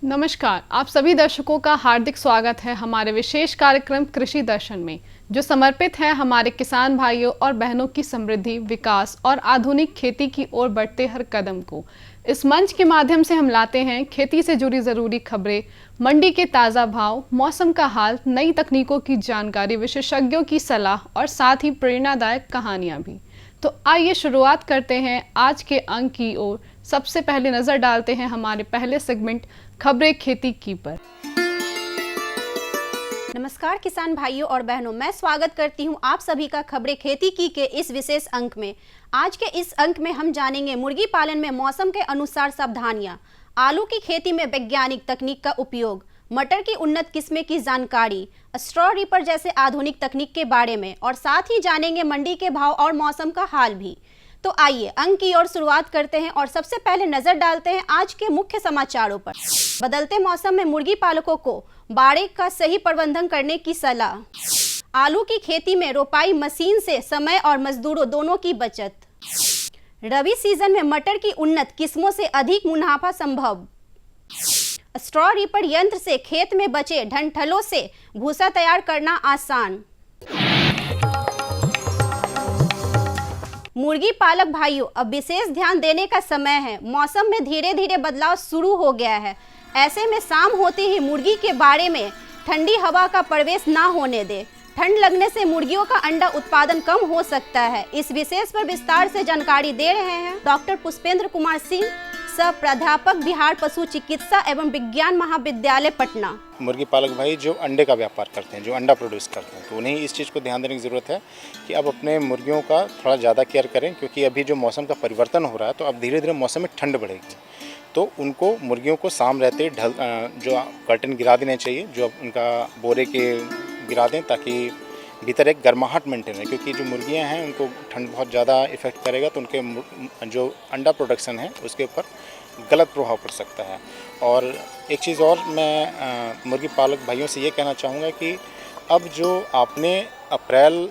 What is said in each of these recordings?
नमस्कार, आप सभी दर्शकों का हार्दिक स्वागत है हमारे विशेष कार्यक्रम कृषि दर्शन में, जो समर्पित है हमारे किसान भाइयों और बहनों की समृद्धि, विकास और आधुनिक खेती की ओर बढ़ते हर कदम को। इस मंच के माध्यम से हम लाते हैं खेती से जुड़ी जरूरी खबरें, मंडी के ताज़ा भाव, मौसम का हाल, नई तकनीकों की जानकारी, विशेषज्ञों की सलाह और साथ ही प्रेरणादायक कहानियाँ भी। तो आइए शुरुआत करते हैं आज के अंक की ओर। सबसे पहले नजर डालते हैं हमारे पहले सेगमेंट खबरें खेती की पर। नमस्कार किसान भाइयों और बहनों, मैं स्वागत करती हूं आप सभी का खबरें खेती की के इस विशेष अंक में। आज के इस अंक में हम जानेंगे मुर्गी पालन में मौसम के अनुसार सावधानियां, आलू की खेती में वैज्ञानिक तकनीक का उपयोग, मटर की उन्नत किस्में की जानकारी, स्ट्रॉ रीपर जैसे आधुनिक तकनीक के बारे में और साथ ही जानेंगे मंडी के भाव और मौसम का हाल भी। तो आइए अंक की ओर शुरुआत करते हैं और सबसे पहले नजर डालते हैं आज के मुख्य समाचारों पर। बदलते मौसम में मुर्गी पालकों को बाड़े का सही प्रबंधन करने की सलाह। आलू की खेती में रोपाई मशीन से समय और मजदूरों दोनों की बचत। रबी सीजन में मटर की उन्नत किस्मों से अधिक मुनाफा संभव। स्ट्रॉ रीपर यंत्र से खेत में बचे डंठलों से भूसा तैयार करना आसान। मुर्गी पालक भाइयों, अब विशेष ध्यान देने का समय है। मौसम में धीरे धीरे बदलाव शुरू हो गया है। ऐसे में शाम होते ही मुर्गी के बाड़े में ठंडी हवा का प्रवेश ना होने दे। ठंड लगने से मुर्गियों का अंडा उत्पादन कम हो सकता है। इस विशेष पर विस्तार से जानकारी दे रहे हैं डॉक्टर पुष्पेंद्र कुमार सिंह, सह प्राध्यापक, बिहार पशु चिकित्सा एवं विज्ञान महाविद्यालय, पटना। मुर्गी पालक भाई जो अंडे का व्यापार करते हैं, जो अंडा प्रोड्यूस करते हैं, तो उन्हें इस चीज़ को ध्यान देने की ज़रूरत है कि अब अपने मुर्गियों का थोड़ा ज़्यादा केयर करें, क्योंकि अभी जो मौसम का परिवर्तन हो रहा है, तो अब धीरे धीरे मौसम में ठंड बढ़ेगी। तो उनको मुर्गियों को शाम रहते जो कर्टन गिरा देने चाहिए, जो उनका बोरे के गिरा दें, ताकि भीतर एक गर्माहट मेंटेन है, क्योंकि जो मुर्गियां हैं उनको ठंड बहुत ज़्यादा इफ़ेक्ट करेगा, तो उनके जो अंडा प्रोडक्शन है उसके ऊपर गलत प्रभाव पड़ सकता है। और एक चीज़ और मैं मुर्गी पालक भाइयों से ये कहना चाहूँगा कि अब जो आपने अप्रैल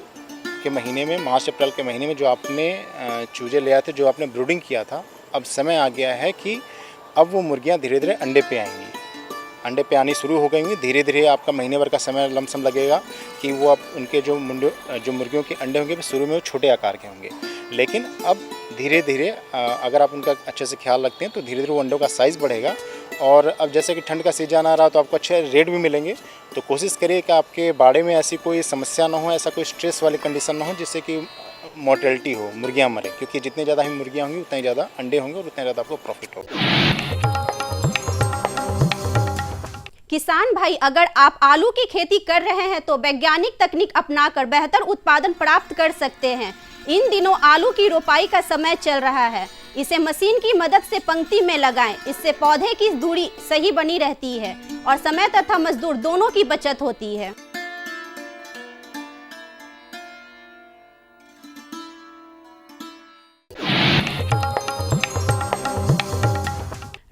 के महीने में, मार्च अप्रैल के महीने में जो आपने चूजे ले आए थे, जो आपने ब्रूडिंग किया था, अब समय आ गया है कि अब वो मुर्गियाँ धीरे धीरे अंडे पे आएंगी, अंडे पे आनी शुरू हो गई। धीरे धीरे आपका महीने भर का समय लमसम लगेगा कि वो अब उनके जो मुर्गियों के अंडे होंगे, शुरू में वो छोटे आकार के होंगे, लेकिन अब धीरे धीरे अगर आप उनका अच्छे से ख्याल रखते हैं तो धीरे धीरे वो अंडों का साइज़ बढ़ेगा। और अब जैसे कि ठंड का सीजन आ रहा है, तो आपको अच्छे रेट भी मिलेंगे। तो कोशिश करिए कि आपके बाड़े में ऐसी कोई समस्या ना हो, ऐसा कोई स्ट्रेस वाली कंडीशन ना हो जिससे कि मोर्टेलिटी हो, मुर्गियाँ मरे, क्योंकि जितनी ज़्यादा ही मुर्गियाँ होंगी उतना ही ज़्यादा अंडे होंगे और उतना ज़्यादा आपको प्रॉफिट होगा। किसान भाई, अगर आप आलू की खेती कर रहे हैं तो वैज्ञानिक तकनीक अपनाकर बेहतर उत्पादन प्राप्त कर सकते हैं। इन दिनों आलू की रोपाई का समय चल रहा है। इसे मशीन की मदद से पंक्ति में लगाएं। इससे पौधे की दूरी सही बनी रहती है और समय तथा मजदूर दोनों की बचत होती है।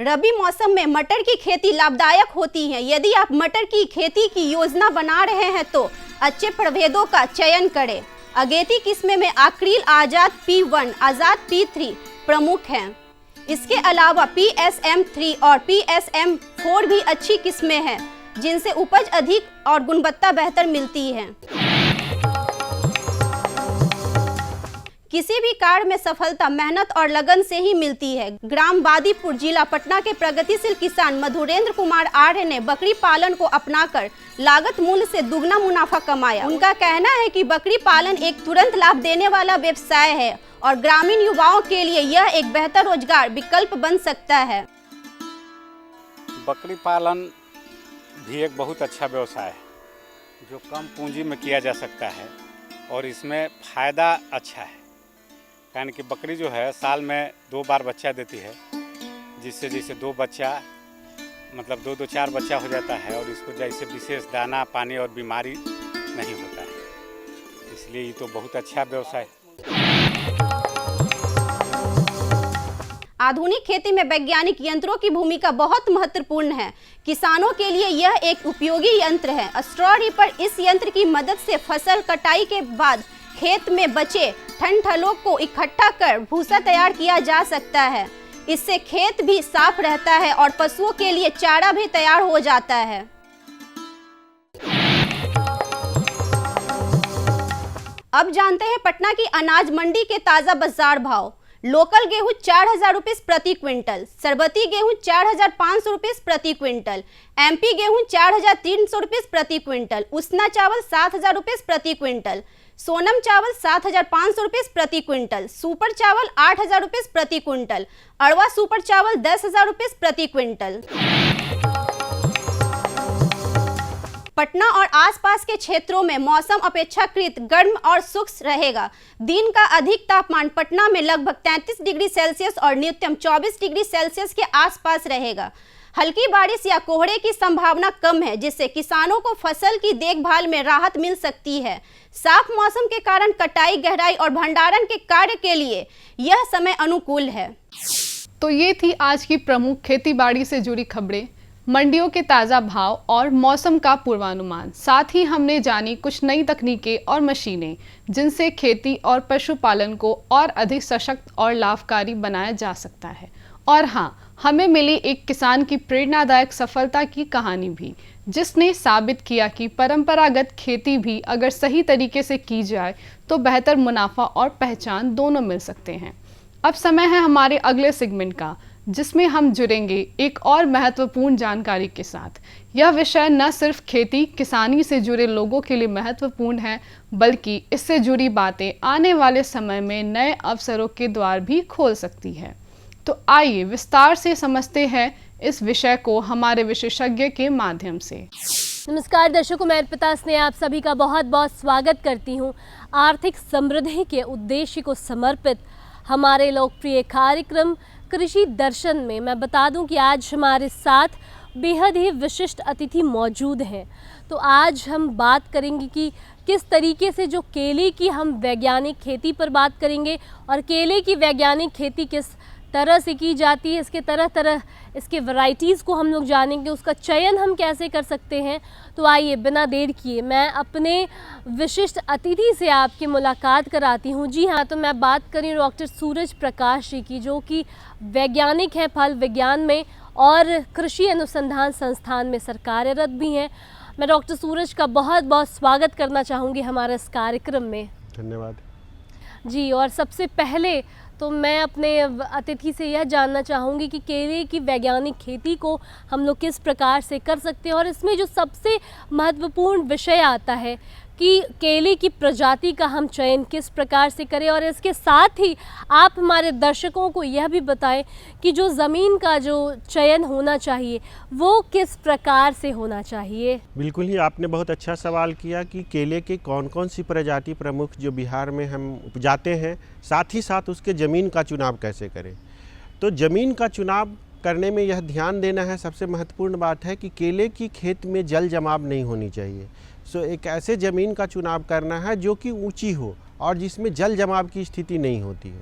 रबी मौसम में मटर की खेती लाभदायक होती है। यदि आप मटर की खेती की योजना बना रहे हैं तो अच्छे प्रभेदों का चयन करें। अगेती किस्में में आक्रील, आजाद P1, आजाद P3 प्रमुख हैं। इसके अलावा PSM3 और PSM4 भी अच्छी किस्में हैं, जिनसे उपज अधिक और गुणवत्ता बेहतर मिलती है। किसी भी कार्य में सफलता मेहनत और लगन से ही मिलती है। ग्राम बादीपुर, जिला पटना के प्रगतिशील किसान मधुरेंद्र कुमार आर्य ने बकरी पालन को अपनाकर लागत मूल्य से दुगना मुनाफा कमाया। उनका कहना है कि बकरी पालन एक तुरंत लाभ देने वाला व्यवसाय है और ग्रामीण युवाओं के लिए यह एक बेहतर रोजगार विकल्प बन सकता है। बकरी पालन भी एक बहुत अच्छा व्यवसाय है, जो कम पूंजी में किया जा सकता है और इसमें फ़ायदा अच्छा है। यानी कि बकरी जो है साल में 2 बार बच्चा देती है, जिससे जैसे 2 बच्चा मतलब 2-2 4 बच्चा हो जाता है, और इसको जैसे विशेष दाना पानी और बीमारी नहीं होता है, इसलिए ये तो बहुत अच्छा व्यवसाय है। आधुनिक खेती में वैज्ञानिक यंत्रों की भूमिका बहुत महत्वपूर्ण है। किसानों के लिए यह एक उपयोगी यंत्र है। स्ट्रॉ रीपर इस यंत्र की मदद से फसल कटाई के बाद खेत में बचे ठनठलों को इकट्ठा कर भूसा तैयार किया जा सकता है। इससे खेत भी साफ रहता है और पशुओं के लिए चारा भी तैयार हो जाता है। अब जानते हैं पटना की अनाज मंडी के ताजा बाजार भाव। लोकल गेहूं 4,000 रुपये प्रति क्विंटल, सरबती गेहूं 4,500 रुपये प्रति क्विंटल, एमपी गेहूं 4,300 रुपये प्रति क्विंटल, उसना चावल 7,000 रुपये प्रति क्विंटल, सोनम चावल 7,500 रुपये प्रति क्विंटल, सुपर चावल 8,000 रुपये प्रति क्विंटल, अड़वा सुपर चावल 10,000 रुपये प्रति क्विंटल। पटना और आसपास के क्षेत्रों में मौसम अपेक्षाकृत गर्म और शुष्क रहेगा। दिन का अधिक तापमान पटना में लगभग 33 डिग्री सेल्सियस और न्यूनतम 24 डिग्री सेल्सियस के आसपास रहेगा। हल्की बारिश या कोहरे की संभावना कम है, जिससे किसानों को फसल की देखभाल में राहत मिल सकती है। साफ मौसम के कारण कटाई, गहराई और भंडारण के कार्य के लिए यह समय अनुकूल है। तो ये थी आज की प्रमुख खेती-बाड़ी से जुड़ी खबरें, मंडियों के ताज़ा भाव और मौसम का पूर्वानुमान। साथ ही हमने जानी कुछ नई तकनीकें और मशीनें जिनसे खेती और पशुपालन को और अधिक सशक्त और लाभकारी बनाया जा सकता है। और हाँ, हमें मिली एक किसान की प्रेरणादायक सफलता की कहानी भी, जिसने साबित किया कि परंपरागत खेती भी अगर सही तरीके से की जाए तो बेहतर मुनाफा और पहचान दोनों मिल सकते हैं। अब समय है हमारे अगले सेगमेंट का, जिसमें हम जुड़ेंगे एक और महत्वपूर्ण जानकारी के साथ। यह विषय न सिर्फ खेती किसानी से जुड़े लोगों के लिए महत्वपूर्ण है, बल्कि इससे जुड़ी बातें आने वाले समय में नए अवसरों के द्वार भी खोल सकती है। तो आइए विस्तार से समझते हैं इस विषय को हमारे विशेषज्ञ के माध्यम से। नमस्कार दर्शकों, मैं अर्पिता स्नेहा आप सभी का बहुत बहुत स्वागत करती हूँ। आर्थिक समृद्धि के उद्देश्य को समर्पित हमारे लोकप्रिय कार्यक्रम कृषि दर्शन में मैं बता दूं कि आज हमारे साथ बेहद ही विशिष्ट अतिथि मौजूद हैं। तो आज हम बात करेंगे कि किस तरीके से जो केले की हम वैज्ञानिक खेती पर बात करेंगे और केले की वैज्ञानिक खेती किस तरह से की जाती है, इसके तरह तरह इसके वैरायटीज़ को हम लोग जानेंगे, उसका चयन हम कैसे कर सकते हैं। तो आइए बिना देर किए मैं अपने विशिष्ट अतिथि से आपकी मुलाकात कराती हूँ। जी हाँ, तो मैं बात करी डॉक्टर सूरज प्रकाश जी की, जो कि वैज्ञानिक हैं फल विज्ञान में और कृषि अनुसंधान संस्थान में कार्यरत भी हैं। मैं डॉक्टर सूरज का बहुत बहुत स्वागत करना चाहूँगी हमारे इस कार्यक्रम में। धन्यवाद जी। और सबसे पहले तो मैं अपने अतिथि से यह जानना चाहूँगी कि केले की वैज्ञानिक खेती को हम लोग किस प्रकार से कर सकते हैं, और इसमें जो सबसे महत्वपूर्ण विषय आता है कि केले की प्रजाति का हम चयन किस प्रकार से करें, और इसके साथ ही आप हमारे दर्शकों को यह भी बताएं कि जो ज़मीन का जो चयन होना चाहिए वो किस प्रकार से होना चाहिए। बिल्कुल ही आपने बहुत अच्छा सवाल किया कि केले के कौन कौन सी प्रजाति प्रमुख जो बिहार में हम उपजाते हैं, साथ ही साथ उसके ज़मीन का चुनाव कैसे करें। तो ज़मीन का चुनाव करने में यह ध्यान देना है, सबसे महत्वपूर्ण बात है कि केले की खेत में जल जमाव नहीं होनी चाहिए। एक ऐसे ज़मीन का चुनाव करना है जो कि ऊंची हो और जिसमें जल जमाव की स्थिति नहीं होती हो।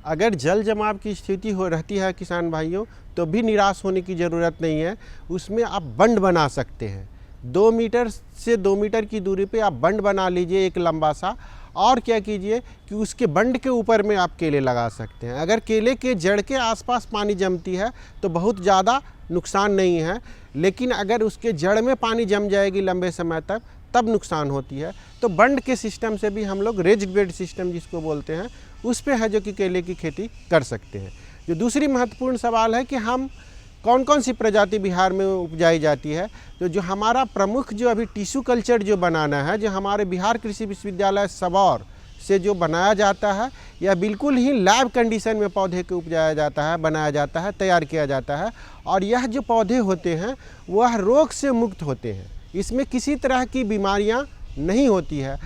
अगर जल जमाव की स्थिति रहती है किसान भाइयों, तो भी निराश होने की ज़रूरत नहीं है। उसमें आप बंड बना सकते हैं, 2 मीटर से 2 मीटर की दूरी पे आप बंड बना लीजिए एक लंबा सा, और क्या कीजिए कि उसके बंड के ऊपर में आप केले लगा सकते हैं। अगर केले के जड़ के आसपास पानी जमती है तो बहुत ज़्यादा नुकसान नहीं है, लेकिन अगर उसके जड़ में पानी जम जाएगी लंबे समय तक तब नुकसान होती है। तो बंड के सिस्टम से भी हम लोग रेज्ड बेड सिस्टम जिसको बोलते हैं उस पे है जो कि केले की खेती कर सकते हैं। जो दूसरी महत्वपूर्ण सवाल है कि हम कौन कौन सी प्रजाति बिहार में उपजाई जाती है, तो जो हमारा प्रमुख जो अभी टिश्यू कल्चर जो बनाना है, जो हमारे बिहार कृषि विश्वविद्यालय सबौर से जो बनाया जाता है, यह बिल्कुल ही लैब कंडीशन में पौधे को उपजाया जाता है, बनाया जाता है, तैयार किया जाता है। और यह जो पौधे होते हैं वह रोग से मुक्त होते हैं, इसमें किसी तरह की बीमारियां नहीं होती है।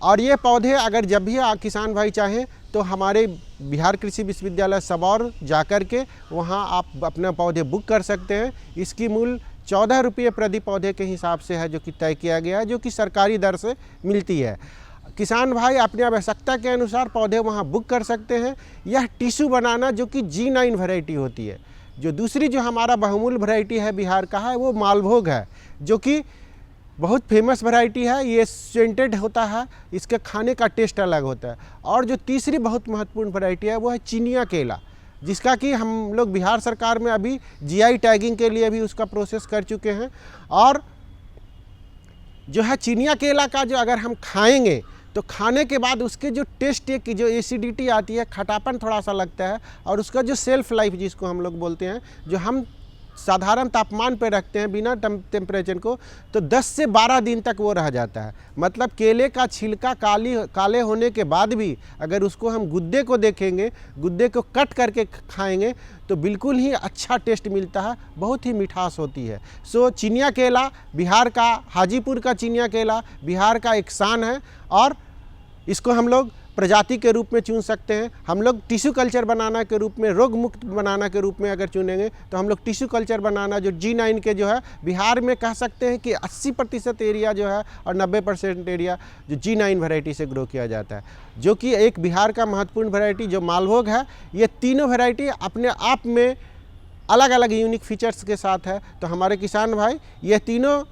और ये पौधे अगर जब भी किसान भाई चाहें तो हमारे बिहार कृषि विश्वविद्यालय सबौर जाकर के वहाँ आप अपना पौधे बुक कर सकते हैं। इसकी मूल्य 14 रुपये प्रति पौधे के हिसाब से है जो कि तय किया गया है, जो कि सरकारी दर से मिलती है। किसान भाई अपनी आवश्यकता के अनुसार पौधे वहाँ बुक कर सकते हैं। यह टिश्यू बनाना जो कि G9 वैरायटी होती है। जो दूसरी जो हमारा बहुमूल्य वैरायटी है बिहार का है वो मालभोग है, जो कि बहुत फेमस वैरायटी है। ये सेंटेड होता है, इसके खाने का टेस्ट अलग होता है। और जो तीसरी बहुत महत्वपूर्ण वैरायटी है वो है चिनिया केला, जिसका कि हम लोग बिहार सरकार में अभी GI टैगिंग के लिए भी उसका प्रोसेस कर चुके हैं। और जो है चिनिया केला का जो अगर हम खाएंगे तो खाने के बाद उसके जो टेस्ट की जो एसिडिटी आती है, खटापन थोड़ा सा लगता है, और उसका जो सेल्फ लाइफ जिसको हम लोग बोलते हैं, जो हम साधारण तापमान पे रखते हैं बिना टेम्परेचर को, तो 10 से 12 दिन तक वो रह जाता है। मतलब केले का छिलका काले होने के बाद भी अगर उसको हम गुद्दे को देखेंगे, गुद्दे को कट करके खाएंगे तो बिल्कुल ही अच्छा टेस्ट मिलता है, बहुत ही मिठास होती है। सो चिनिया केला बिहार का, हाजीपुर का चिनिया केला बिहार का एक शान है, और इसको हम लोग प्रजाति के रूप में चुन सकते हैं। हम लोग टिश्यू कल्चर बनाना के रूप में, रोग मुक्त बनाना के रूप में अगर चुनेंगे तो हम लोग टिश्यू कल्चर बनाना जो G9 के जो है बिहार में कह सकते हैं कि 80% एरिया जो है और 90% एरिया जो G9 वैरायटी से ग्रो किया जाता है, जो कि एक बिहार का महत्वपूर्ण वैरायटी जो मालभोग है। ये तीनों वैरायटी अपने आप में अलग अलग यूनिक फीचर्स के साथ है। तो हमारे किसान भाई ये तीनों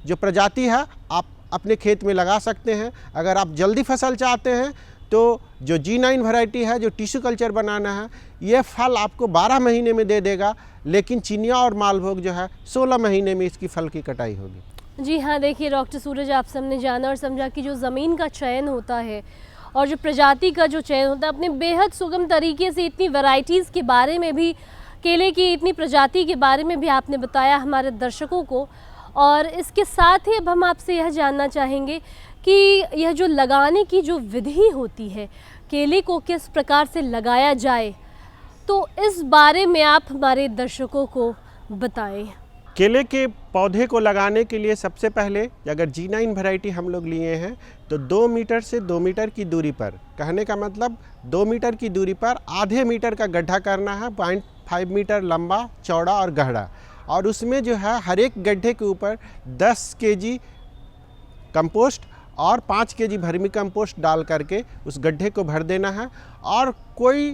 जो प्रजाति है आप अपने खेत में लगा सकते हैं। अगर आप जल्दी फसल चाहते हैं तो जो G9 वैरायटी है, जो टिश्यू कल्चर बनाना है, ये फल आपको 12 महीने में दे देगा, लेकिन चिनिया और मालभोग जो है 16 महीने में इसकी फल की कटाई होगी। जी हाँ, देखिए डॉक्टर सूरज, आप सबने जाना और समझा कि जो ज़मीन का चयन होता है और जो प्रजाति का जो चयन होता है, अपने बेहद सुगम तरीके से इतनी वैरायटीज़ के बारे में भी, केले की इतनी प्रजाति के बारे में भी आपने बताया हमारे दर्शकों को। और इसके साथ ही अब हम आपसे यह जानना चाहेंगे कि यह जो लगाने की जो विधि होती है, केले को किस प्रकार से लगाया जाए, तो इस बारे में आप हमारे दर्शकों को बताएं। केले के पौधे को लगाने के लिए सबसे पहले अगर G9 वैरायटी हम लोग लिए हैं तो 2 मीटर से 2 मीटर की दूरी पर, कहने का मतलब 2 मीटर की दूरी पर आधे मीटर का गड्ढा करना है, 0.5 मीटर लंबा, चौड़ा और गहरा। और उसमें जो है हर एक गड्ढे के ऊपर 10 kg कंपोस्ट और 5 kg वर्मी कंपोस्ट डाल करके उस गड्ढे को भर देना है। और कोई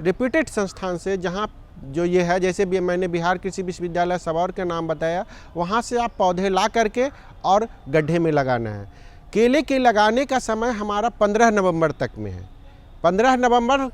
रेप्यूटेड संस्थान से, जहाँ जो ये है, जैसे भी मैंने बिहार कृषि विश्वविद्यालय सबौर का नाम बताया, वहाँ से आप पौधे ला करके और गड्ढे में लगाना है। केले के लगाने का समय हमारा 15 नवंबर तक में है। 15 नवंबर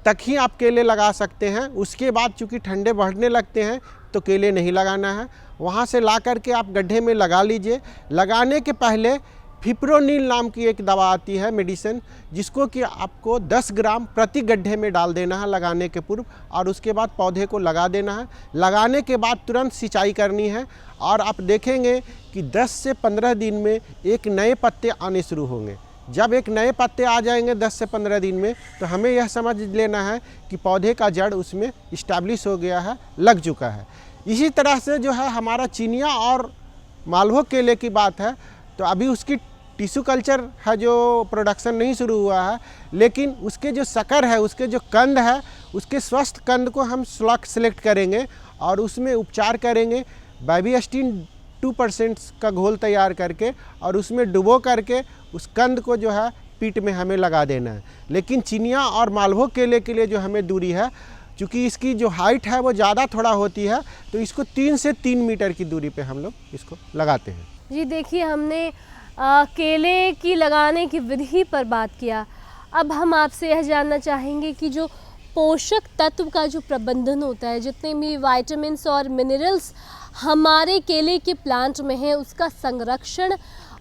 तक ही आप केले लगा सकते हैं। उसके बाद चूँकि ठंडे बढ़ने लगते हैं तो केले नहीं लगाना है। वहाँ से ला करके आप गड्ढे में लगा लीजिए। लगाने के पहले फिप्रोनिल नाम की एक दवा आती है, मेडिसिन, जिसको कि आपको 10 ग्राम प्रति गड्ढे में डाल देना है लगाने के पूर्व, और उसके बाद पौधे को लगा देना है। लगाने के बाद तुरंत सिंचाई करनी है, और आप देखेंगे कि 10 से 15 दिन में एक नए पत्ते आने शुरू होंगे। जब एक नए पत्ते आ जाएंगे 10 से 15 दिन में, तो हमें यह समझ लेना है कि पौधे का जड़ उसमें इस्टेब्लिश हो गया है, लग चुका है। इसी तरह से जो है हमारा चिनिया और मालभोग केले की बात है, तो अभी उसकी टिश्यू कल्चर है जो प्रोडक्शन नहीं शुरू हुआ है, लेकिन उसके जो शकर है, उसके जो कंद है, उसके स्वस्थ कंद को हम सिलेक्ट करेंगे और उसमें उपचार करेंगे। बाइबिस्टीन 2% का घोल तैयार करके और उसमें डुबो करके उस कंद को जो है पीट में हमें लगा देना है। लेकिन चिनिया और मालभोग केले के लिए जो हमें दूरी है, चूँकि इसकी जो हाइट है वो ज़्यादा थोड़ा होती है, तो इसको 3 से 3 मीटर की दूरी पे हम लोग इसको लगाते हैं। जी देखिए, हमने केले की लगाने की विधि पर बात किया। अब हम आपसे यह जानना चाहेंगे कि जो पोषक तत्व का जो प्रबंधन होता है, जितने भी विटामिन्स और मिनरल्स हमारे केले के प्लांट में है, उसका संरक्षण,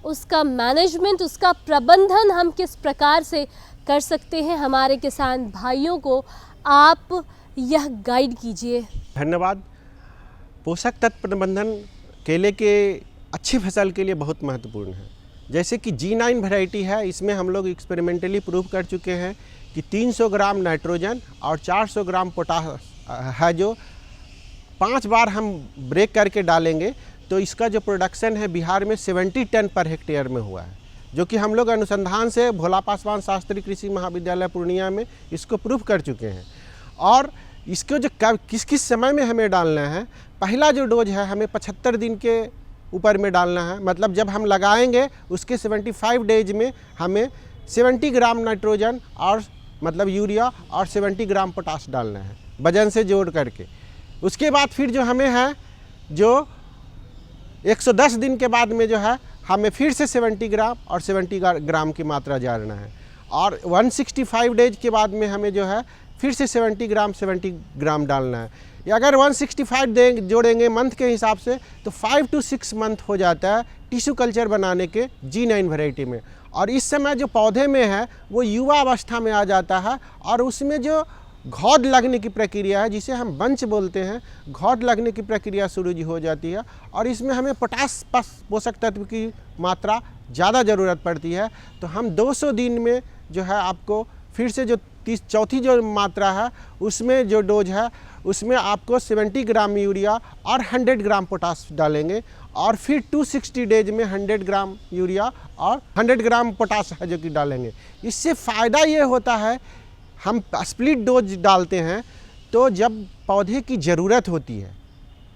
उसका मैनेजमेंट, उसका प्रबंधन हम किस प्रकार से कर सकते हैं, हमारे किसान भाइयों को आप यह गाइड कीजिए। धन्यवाद। पोषक तत्व प्रबंधन केले के अच्छी फसल के लिए बहुत महत्वपूर्ण है। जैसे कि G9 वैरायटी है, इसमें हम लोग एक्सपेरिमेंटली प्रूव कर चुके हैं कि 300 ग्राम नाइट्रोजन और 400 ग्राम पोटाश है, जो 5 बार हम ब्रेक करके डालेंगे तो इसका जो प्रोडक्शन है बिहार में 70 टन पर हेक्टेयर में हुआ है, जो कि हम लोग अनुसंधान से भोला पासवान शास्त्री कृषि महाविद्यालय पूर्णिया में इसको प्रूव कर चुके हैं। और इसको जो किस किस समय में हमें डालना है, पहला जो डोज है हमें 75 दिन के ऊपर में डालना है। मतलब जब हम लगाएंगे उसके 75 डेज में हमें 70 ग्राम नाइट्रोजन और मतलब यूरिया और 70 ग्राम पोटाश डालना है वजन से जोड़ करके। उसके बाद फिर जो हमें है जो 110 दिन के बाद में जो है हमें फिर से 70 ग्राम और 70 ग्राम की मात्रा डालना है और 165 डेज के बाद में हमें जो है फिर से 70 ग्राम डालना है। या अगर 165 जोड़ेंगे मंथ के हिसाब से तो 5 to 6 मंथ हो जाता है टिश्यू कल्चर बनाने के G9 वैरायटी में। और इस समय जो पौधे में है वो युवा अवस्था में आ जाता है और उसमें जो घौद लगने की प्रक्रिया है जिसे हम बंच बोलते हैं, घौद लगने की प्रक्रिया शुरू हो जाती है और इसमें हमें पोटास पोषक तत्व की मात्रा ज़्यादा ज़रूरत पड़ती है। तो हम 200 दिन में जो है आपको फिर से जो चौथी जो मात्रा है उसमें जो डोज है उसमें आपको 70 ग्राम यूरिया और 100 ग्राम पोटास डालेंगे और फिर 260 डेज में 100 ग्राम यूरिया और 100 ग्राम पोटास है जो कि डालेंगे। इससे फ़ायदा ये होता है हम स्प्लिट डोज डालते हैं तो जब पौधे की ज़रूरत होती है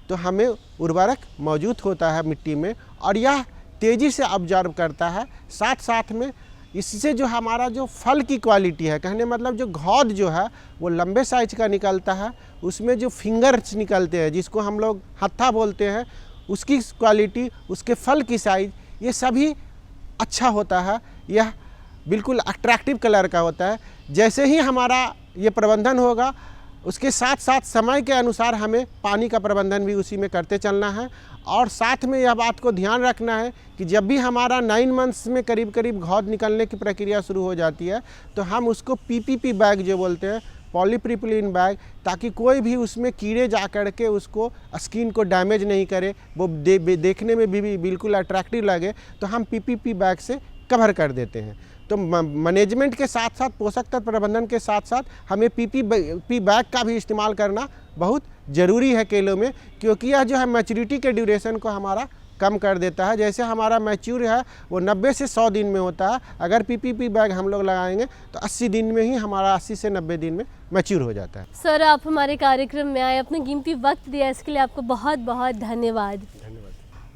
तो हमें उर्वरक मौजूद होता है मिट्टी में और यह तेज़ी से ऑब्जर्व करता है। साथ साथ में इससे जो हमारा जो फल की क्वालिटी है, कहने मतलब जो घौद जो है वो लंबे साइज का निकलता है, उसमें जो फिंगर्स निकलते हैं जिसको हम लोग हत्था बोलते हैं, उसकी क्वालिटी, उसके फल की साइज, ये सभी अच्छा होता है। यह बिल्कुल अट्रैक्टिव कलर का होता है। जैसे ही हमारा ये प्रबंधन होगा उसके साथ साथ समय के अनुसार हमें पानी का प्रबंधन भी उसी में करते चलना है। और साथ में यह बात को ध्यान रखना है कि जब भी हमारा 9 मंथ्स में करीब करीब घौद निकलने की प्रक्रिया शुरू हो जाती है तो हम उसको पीपीपी बैग जो बोलते हैं, पॉलीप्रोपिलीन बैग, ताकि कोई भी उसमें कीड़े जा कर के उसको स्किन को डैमेज नहीं करे, वो देखने में भी बिल्कुल अट्रैक्टिव लगे, तो हम पीपीपी बैग से कवर कर देते हैं। तो मैनेजमेंट के साथ साथ पोषक तत्व प्रबंधन के साथ साथ हमें पीपीपी बैग का भी इस्तेमाल करना बहुत ज़रूरी है केलों में, क्योंकि यह जो है मैच्योरिटी के ड्यूरेशन को हमारा कम कर देता है। जैसे हमारा मैच्योर है वो 90 से 100 दिन में होता है, अगर पीपीपी बैग हम लोग लगाएंगे तो 80 दिन में ही हमारा 80 से 90 दिन में मैच्योर हो जाता है। सर, आप हमारे कार्यक्रम में आए, अपना कीमती वक्त दिया, इसके लिए आपको बहुत बहुत धन्यवाद।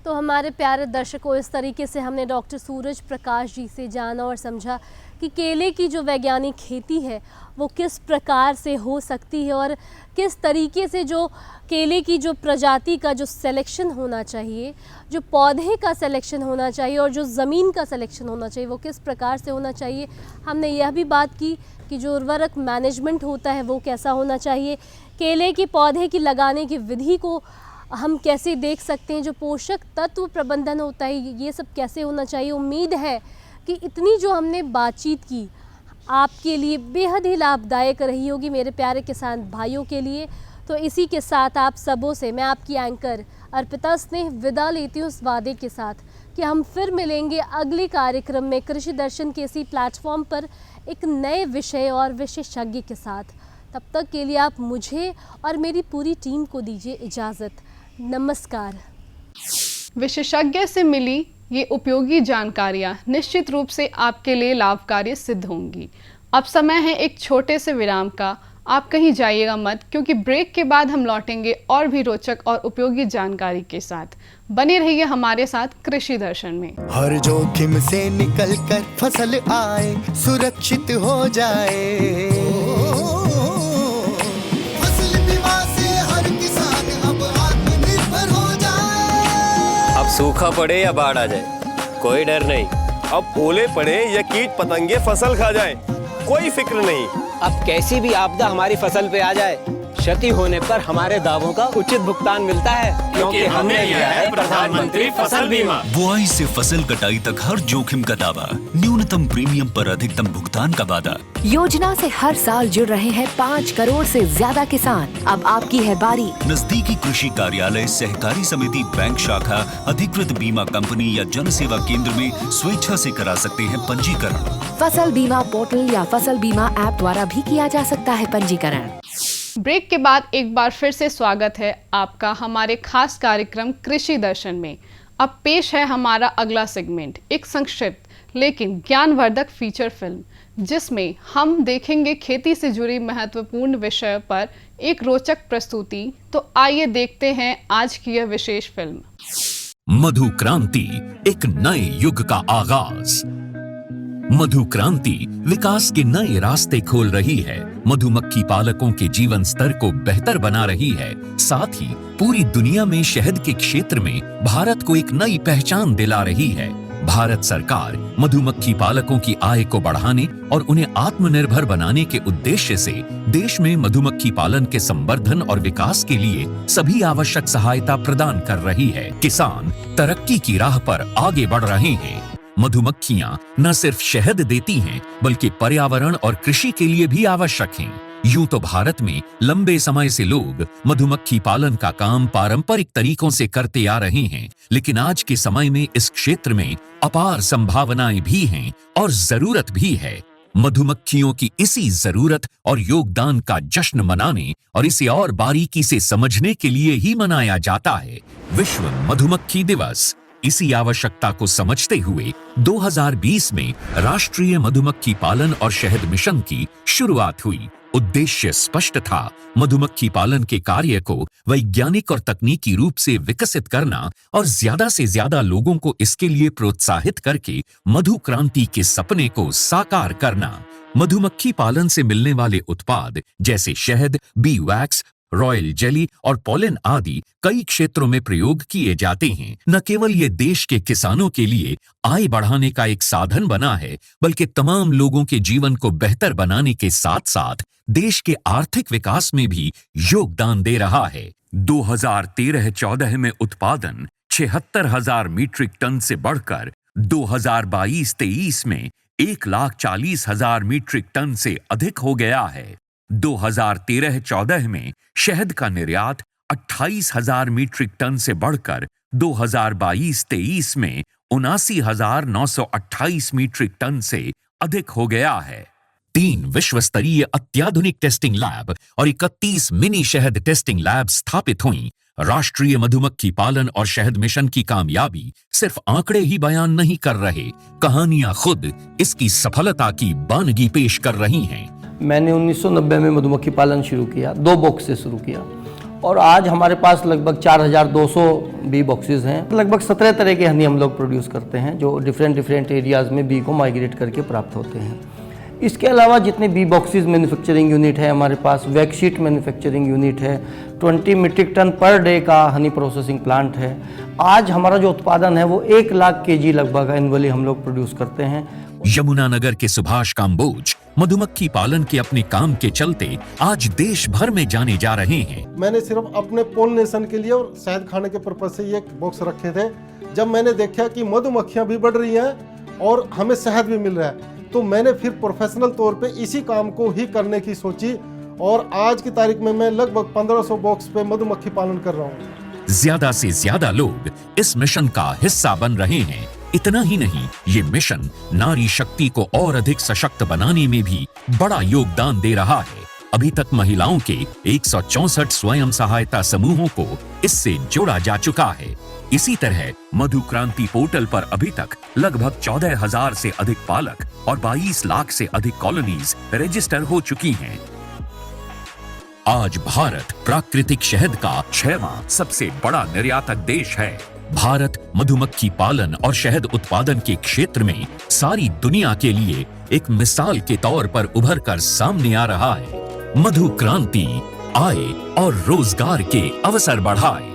तो हमारे प्यारे दर्शकों, इस तरीके से हमने डॉक्टर सूरज प्रकाश जी से जाना और समझा कि केले की जो वैज्ञानिक खेती है वो किस प्रकार से हो सकती है और किस तरीके से जो केले की जो प्रजाति का जो सिलेक्शन होना चाहिए, जो पौधे का सिलेक्शन होना चाहिए और जो ज़मीन का सिलेक्शन होना चाहिए वो किस प्रकार से होना चाहिए। हमने यह भी बात की कि जो उर्वरक मैनेजमेंट होता है वो कैसा होना चाहिए, केले के पौधे की लगाने की विधि को हम कैसे देख सकते हैं, जो पोषक तत्व प्रबंधन होता है ये सब कैसे होना चाहिए। उम्मीद है कि इतनी जो हमने बातचीत की आपके लिए बेहद ही लाभदायक रही होगी, मेरे प्यारे किसान भाइयों के लिए। तो इसी के साथ आप सबों से मैं आपकी एंकर अर्पिता स्नेह विदा लेती हूँ इस वादे के साथ कि हम फिर मिलेंगे अगले कार्यक्रम में कृषि दर्शन के इसी प्लेटफॉर्म पर एक नए विषय और विशेषज्ञ के साथ। तब तक के लिए आप मुझे और मेरी पूरी टीम को दीजिए इजाज़त। नमस्कार। विशेषज्ञ से मिली ये उपयोगी जानकारियाँ निश्चित रूप से आपके लिए लाभकारी सिद्ध होंगी। अब समय है एक छोटे से विराम का, आप कहीं जाइएगा मत, क्योंकि ब्रेक के बाद हम लौटेंगे और भी रोचक और उपयोगी जानकारी के साथ। बने रहिए हमारे साथ कृषि दर्शन में। हर जोखिम से निकल कर फसल आए, सुरक्षित हो जाए, फसल बीमा से हर किसान अब आत्मनिर्भर हो जाए। अब सूखा पड़े या बाढ़ आ जाए कोई डर नहीं, अब ओले पड़े या कीट पतंगे फसल खा जाए कोई फिक्र नहीं। अब कैसी भी आपदा हमारी फसल पे आ जाए, क्षति होने पर हमारे दावों का उचित भुगतान मिलता है, क्योंकि हमने लिया है प्रधानमंत्री फसल बीमा। बुआई से फसल कटाई तक हर जोखिम का दावा, न्यूनतम प्रीमियम पर अधिकतम भुगतान का वादा। योजना से हर साल जुड़ रहे हैं 5 करोड़ से ज्यादा किसान। अब आपकी है बारी। नजदीकी कृषि कार्यालय, सहकारी समिति, बैंक शाखा, अधिकृत बीमा कंपनी या जन सेवा केंद्र में स्वेच्छा से करा सकते हैं पंजीकरण। फसल बीमा पोर्टल या फसल बीमा ऐप द्वारा भी किया जा सकता है पंजीकरण। ब्रेक के बाद एक बार फिर से स्वागत है आपका हमारे खास कार्यक्रम कृषि दर्शन में। अब पेश है हमारा अगला सेगमेंट, एक संक्षिप्त लेकिन ज्ञानवर्धक फीचर फिल्म, जिसमें हम देखेंगे खेती से जुड़ी महत्वपूर्ण विषय पर एक रोचक प्रस्तुति। तो आइए देखते हैं आज की यह विशेष फिल्म। मधु क्रांति, एक नए युग का आगाज। मधु क्रांति विकास के नए रास्ते खोल रही है, मधुमक्खी पालकों के जीवन स्तर को बेहतर बना रही है, साथ ही पूरी दुनिया में शहद के क्षेत्र में भारत को एक नई पहचान दिला रही है। भारत सरकार मधुमक्खी पालकों की आय को बढ़ाने और उन्हें आत्मनिर्भर बनाने के उद्देश्य से देश में मधुमक्खी पालन के संवर्धन और विकास के लिए सभी आवश्यक सहायता प्रदान कर रही है। किसान तरक्की की राह पर आगे बढ़ रहे हैं। मधुमक्खियां न सिर्फ शहद देती हैं, बल्कि पर्यावरण और कृषि के लिए भी आवश्यक हैं। यूं तो भारत में लंबे समय से लोग मधुमक्खी पालन का काम पारंपरिक तरीकों से करते आ रहे हैं, लेकिन आज के समय में इस क्षेत्र में अपार संभावनाएं भी हैं और जरूरत भी है। मधुमक्खियों की इसी जरूरत और योगदान का जश्न मनाने और इसे और बारीकी से समझने के लिए ही मनाया जाता है विश्व मधुमक्खी दिवस। इसी आवश्यकता को समझते हुए 2020 में राष्ट्रीय मधुमक्खी पालन और शहद मिशन की शुरुआत हुई। उद्देश्य स्पष्ट था, मधुमक्खी पालन के कार्य को वैज्ञानिक और तकनीकी रूप से विकसित करना और ज्यादा से ज्यादा लोगों को इसके लिए प्रोत्साहित करके मधु क्रांति के सपने को साकार करना। मधुमक्खी पालन से मिलने वाले उत्पाद जैसे शहद, बी वैक्स, रॉयल जेली और पॉलन आदि कई क्षेत्रों में प्रयोग किए जाते हैं। न केवल ये देश के किसानों के लिए आय बढ़ाने का एक साधन बना है, बल्कि तमाम लोगों के जीवन को बेहतर बनाने के साथ साथ देश के आर्थिक विकास में भी योगदान दे रहा है। 2013-14 में उत्पादन 76,000 मीट्रिक टन से बढ़कर 2022-23 में 1,40,000 मीट्रिक टन से अधिक हो गया है। 2013-14 में शहद का निर्यात 28,000 मीट्रिक टन से बढ़कर 2022-23 में 79,928 मीट्रिक टन से अधिक हो गया है। 3 विश्व स्तरीय अत्याधुनिक टेस्टिंग लैब और 31 मिनी शहद टेस्टिंग लैब स्थापित हुई। राष्ट्रीय मधुमक्खी पालन और शहद मिशन की कामयाबी सिर्फ आंकड़े ही बयान नहीं कर रहे, कहानियां खुद इसकी सफलता की बानगी पेश कर रही हैं। मैंने 1990 में मधुमक्खी पालन शुरू किया, 2 बॉक्स से शुरू किया और आज हमारे पास लगभग 4,200 बी बॉक्सेस हैं। लगभग 17 तरह के हनी हम लोग प्रोड्यूस करते हैं, जो डिफरेंट एरियाज़ में बी को माइग्रेट करके प्राप्त होते हैं। इसके अलावा जितने बी बॉक्सेस मैन्युफैक्चरिंग यूनिट है हमारे पास, वैक्सीट मैन्युफैक्चरिंग यूनिट है, 20 मीट्रिक टन पर डे का हनी प्रोसेसिंग प्लांट है। आज हमारा जो उत्पादन है वो 1 लाख केजी लगभग एनुअली हम लोग प्रोड्यूस करते हैं। यमुनानगर के सुभाष काम्बोज मधुमक्खी पालन के अपने काम के चलते आज देश भर में जाने जा रहे हैं। मैंने सिर्फ अपने पोलिनेशन के लिए और शहद खाने के पर्पज से ये बॉक्स रखे थे। जब मैंने देखा कि मधुमक्खियां भी बढ़ रही हैं और हमें शहद भी मिल रहा है, तो मैंने फिर प्रोफेशनल तौर पे इसी काम को ही करने की सोची और आज की तारीख में मैं लगभग 1500 बॉक्स पे मधुमक्खी पालन कर रहा हूँ। ज्यादा से ज्यादा लोग इस मिशन का हिस्सा बन रहे हैं। इतना ही नहीं, ये मिशन नारी शक्ति को और अधिक सशक्त बनाने में भी बड़ा योगदान दे रहा है। अभी तक महिलाओं के 164 स्वयं सहायता समूहों को इससे जोड़ा जा चुका है। इसी तरह मधु क्रांति पोर्टल पर अभी तक लगभग 14,000 से अधिक पालक और 22 लाख से अधिक कॉलोनीज रजिस्टर हो चुकी हैं। आज भारत प्राकृतिक शहद का 6वां सबसे बड़ा निर्यातक देश है। भारत मधुमक्खी पालन और शहद उत्पादन के क्षेत्र में सारी दुनिया के लिए एक मिसाल के तौर पर उभर कर सामने आ रहा है। मधु क्रांति आय और रोजगार के अवसर बढ़ाए।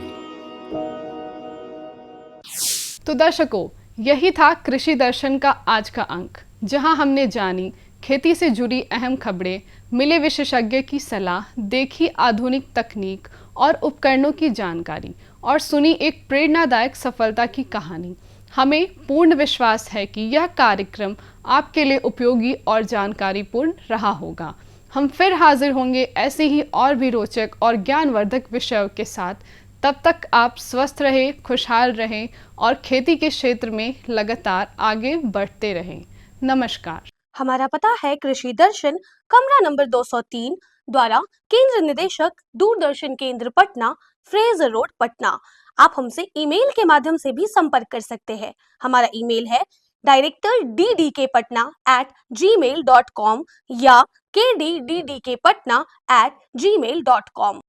तो दर्शकों, यही था कृषि दर्शन का आज का अंक, जहां हमने जानी खेती से जुड़ी अहम खबरें, मिले विशेषज्ञ की सलाह, देखी आधुनिक तकनीक और उपकरणों की जानकारी और सुनी एक प्रेरणादायक सफलता की कहानी। हमें पूर्ण विश्वास है कि यह कार्यक्रम आपके लिए उपयोगी और जानकारीपूर्ण रहा होगा। हम फिर हाजिर होंगे ऐसे ही और भी रोचक और ज्ञानवर्धक विषयों के साथ। तब तक आप स्वस्थ रहें, खुशहाल रहें और खेती के क्षेत्र में लगातार आगे बढ़ते रहें। नमस्कार। हमारा पता है कृषि दर्शन, कमरा नंबर 203 द्वारा केंद्र निदेशक दूरदर्शन केंद्र पटना, फ्रेजर रोड पटना। आप हमसे ईमेल के माध्यम से भी संपर्क कर सकते हैं। हमारा ईमेल है directorddkpatna@gmail.com या kddkpatna@gmail.com।